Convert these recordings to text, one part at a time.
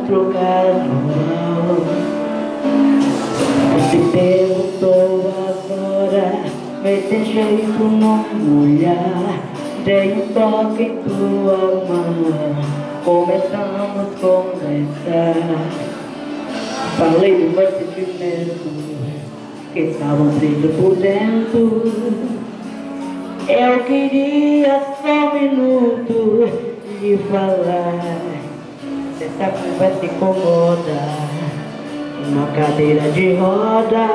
trocado. Você perguntou agora, mas tem jeito não olhar. Dei um toque em tua mão, começamos a conversar. Falei do meu sentimento, que estavam presos por dentro. Eu queria só um minuto de falar. Essa conversa incomoda, uma cadeira de roda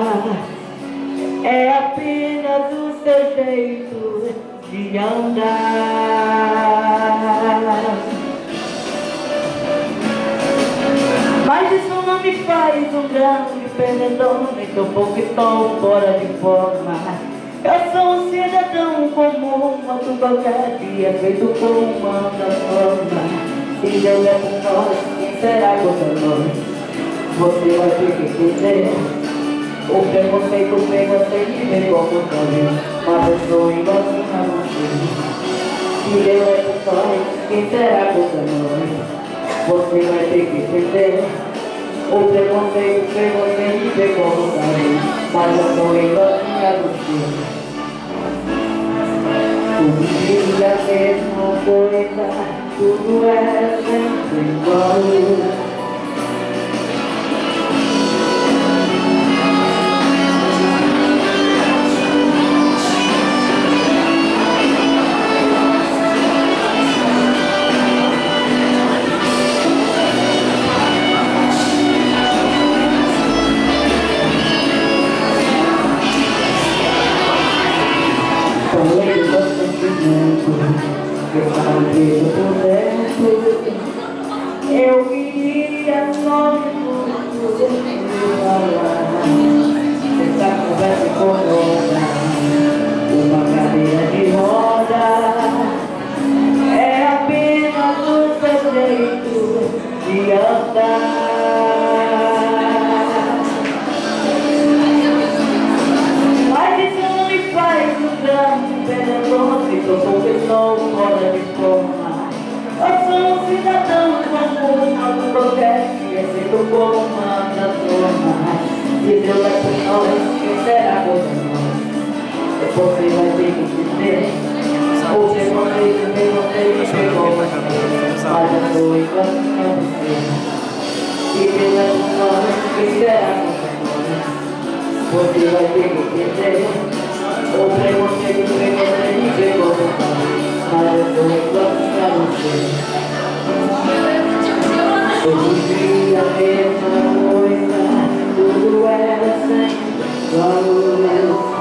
é apenas o seu jeito de andar. Mas isso não me faz um grande perdedor, nem tampouco estou fora de forma. Eu sou um cidadão comum, outro qualquer dia feito com uma da forma. Se Deus é por nós, quem será contra nós? Você vai ter que entender. O preconceito vem você me vê como também, mas eu sou igualzinho a você. Se Deus é por nós, quem será contra nós? Você vai ter que entender. O preconceito vem você me vê como também, mas eu sou igualzinho a você. Tudo diz a mesma coisa, tudo é sempre igual. Falei do meu sentimento, que estava preso por dentro. Eu queria só um minuto de falar. Essa conversa incomoda, uma cadeira de roda é apenas o seu jeito de andar. Eu sou pessoa fora de forma. Eu sou um cidadão comum, algo qualquer que é feito como uma da forma. Se Deus é por nós, quem será contra nós? Você vai ter que entender. O preconceito vem você que pegou você, mas eu sou igualzinho a você. Se Deus é por nós, quem será contra nós? Você vai ter que entender. O preconceito vem você me pegou você, mas eu sou igualzinho a você. Todo dia a mesma coisa, tudo era sempre igual.